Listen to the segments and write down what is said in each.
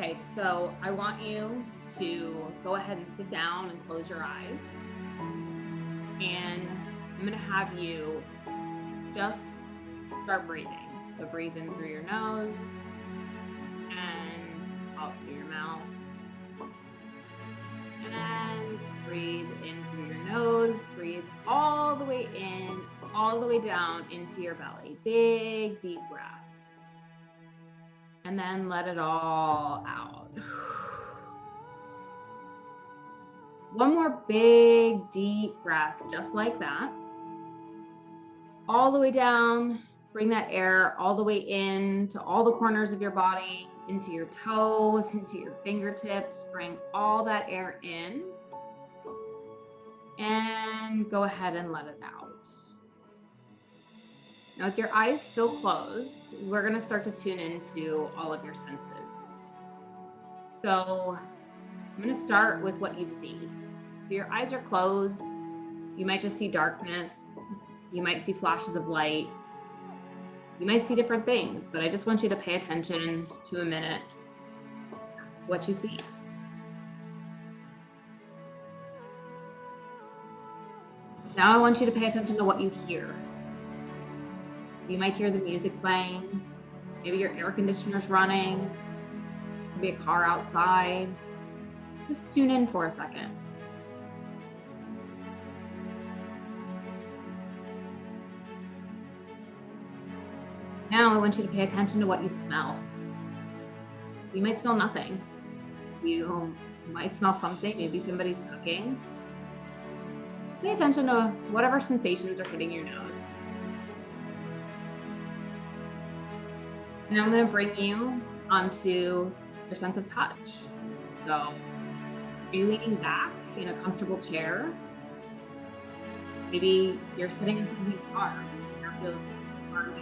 Okay, so I want you to go ahead and sit down and close your eyes. And I'm going to have you just start breathing. So breathe in through your nose and out through your mouth. And breathe in through your nose. Breathe all the way in, all the way down into your belly. Big, deep breaths. And then let it all out. One more big, deep breath, just like that. All the way down, bring that air all the way in to all the corners of your body, into your toes, into your fingertips. Bring all that air in. And go ahead and let it out. Now, with your eyes still closed, we're going to start to tune into all of your senses. So I'm going to start with what you see. So your eyes are closed. You might just see darkness. You might see flashes of light. You might see different things, but I just want you to pay attention to a minute what you see. Now I want you to pay attention to what you hear. You might hear the music playing. Maybe your air conditioner's running. Maybe a car outside. Just tune in for a second. Now I want you to pay attention to what you smell. You might smell nothing. You might smell something, maybe somebody's cooking. Just pay attention to whatever sensations are hitting your nose. Now I'm going to bring you onto your sense of touch. So are you leaning back in a comfortable chair? Maybe you're sitting in the car. The chair feels hard.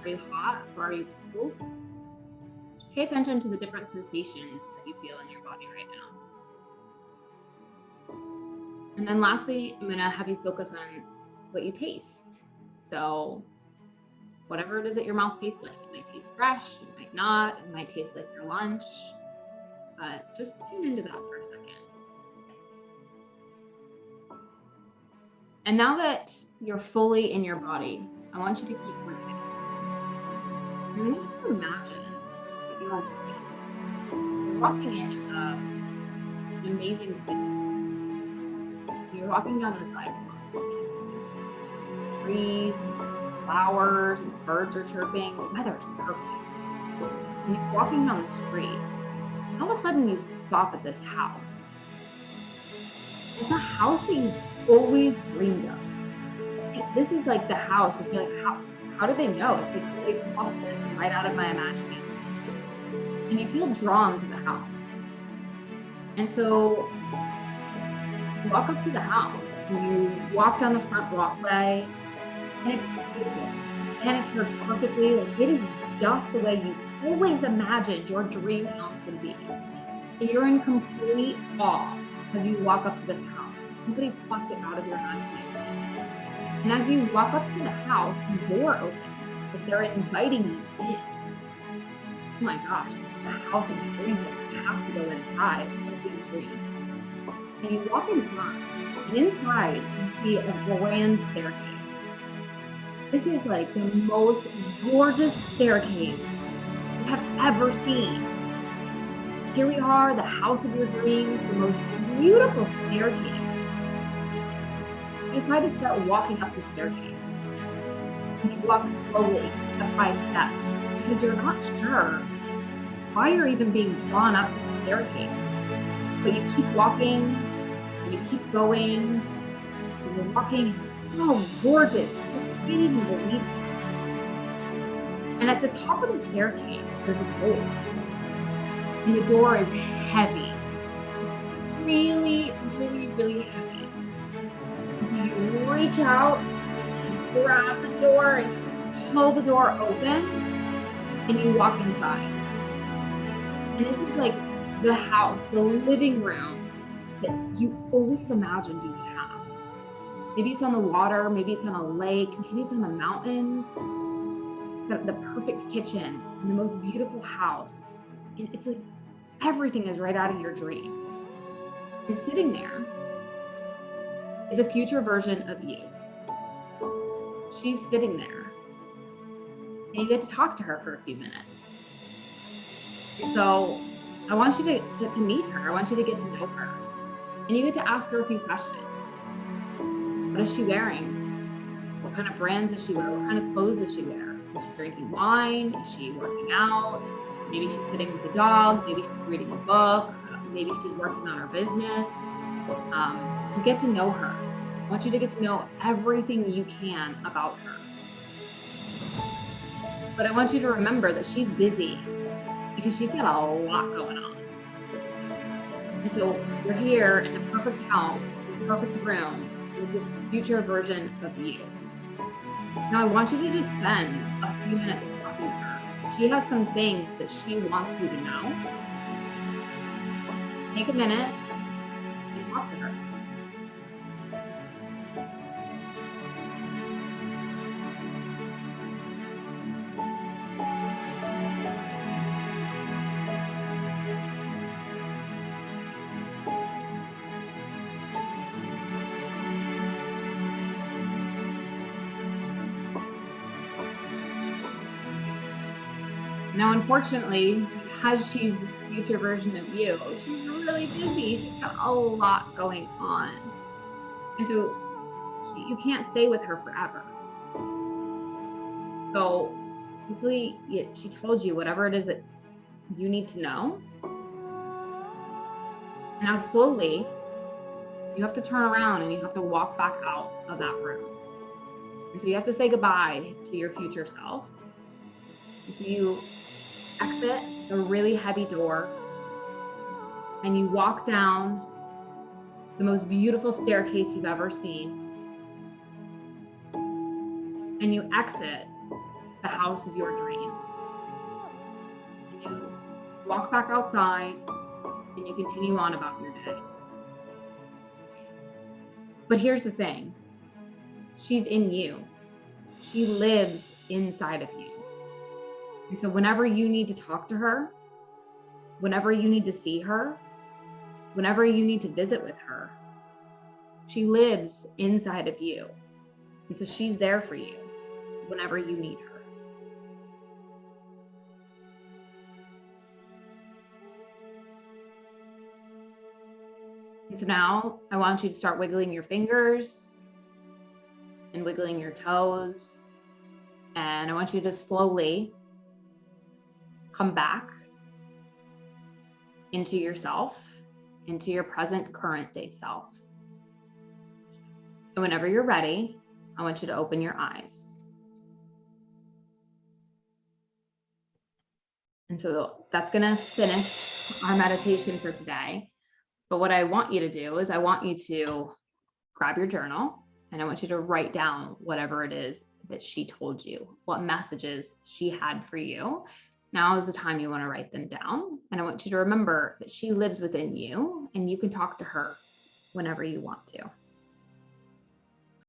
Are you hot or are you cold? Just pay attention to the different sensations that you feel in your body right now. And then lastly, I'm going to have you focus on what you taste. So whatever it is that your mouth tastes like, it might taste fresh, it might not, it might taste like your lunch, but just tune into that for a second. And now that you're fully in your body, I want you to keep breathing. I want you to imagine that you're walking in an amazing city. You're walking down the sidewalk. Trees, flowers, and birds are chirping. The weather's perfect. And you're walking down the street. And all of a sudden you stop at this house. It's a house that you've always dreamed of. This is like the house that you're like, how did they know? It's like somebody plucked this right out of my imagination. And you feel drawn to the house. And so you walk up to the house and you walk down the front walkway and it's beautiful. Manicured perfectly. Like it is just the way you always imagined your dream house would be. And you're in complete awe as you walk up to this house. Somebody plucked it out of your imagination. And as you walk up to the house, the door opens, but they're inviting you in. Oh my gosh, this is the house of dreams. You have to go inside of these dreams. And you walk inside, and inside you see a grand staircase. This is like the most gorgeous staircase you have ever seen. Here we are, the house of your dreams, the most beautiful staircase. You decide to start walking up the staircase. And you walk slowly, step by step, because you're not sure why you're even being drawn up the staircase. But you keep walking, and you keep going, and you're walking, it's so gorgeous. You just can't even believe it. And at the top of the staircase, there's a door. And the door is heavy. Really, really, really heavy. So you reach out, and grab the door, and pull the door open, and you walk inside. And this is like the house, the living room that you always imagined you would have. Maybe it's on the water, maybe it's on a lake, maybe it's on the mountains. It's got the perfect kitchen and the most beautiful house. And it's like everything is right out of your dream. And sitting there is a future version of you. She's sitting there, and you get to talk to her for a few minutes. And so I want you to meet her. I want you to get to know her. And you get to ask her a few questions. What is she wearing? What kind of brands does she wear? What kind of clothes does she wear? Is she drinking wine? Is she working out? Maybe she's sitting with the dog. Maybe she's reading a book. Maybe she's working on her business. You get to know her. I want you to get to know everything you can about her. But I want you to remember that she's busy because she's got a lot going on. And so you're here in the perfect house, in the perfect room, with this future version of you. Now I want you to just spend a few minutes talking to her. She has some things that she wants you to know. Take a minute and talk to her. Now, unfortunately, because she's this future version of you, she's really busy. She's got a lot going on. And so you can't stay with her forever. So hopefully she told you whatever it is that you need to know. Now slowly, you have to turn around and you have to walk back out of that room. And so you have to say goodbye to your future self. And so you exit the really heavy door and you walk down the most beautiful staircase you've ever seen. And you exit the house of your dream. And you walk back outside and you continue on about your day. But here's the thing. She's in you. She lives inside of you. And so whenever you need to talk to her, whenever you need to see her, whenever you need to visit with her, she lives inside of you. And so she's there for you whenever you need her. And so now I want you to start wiggling your fingers and wiggling your toes. And I want you to slowly come back into yourself, into your present current day self. And whenever you're ready, I want you to open your eyes. And so that's gonna finish our meditation for today. But what I want you to do is I want you to grab your journal and I want you to write down whatever it is that she told you, what messages she had for you. Now is the time you want to write them down. And I want you to remember that she lives within you and you can talk to her whenever you want to.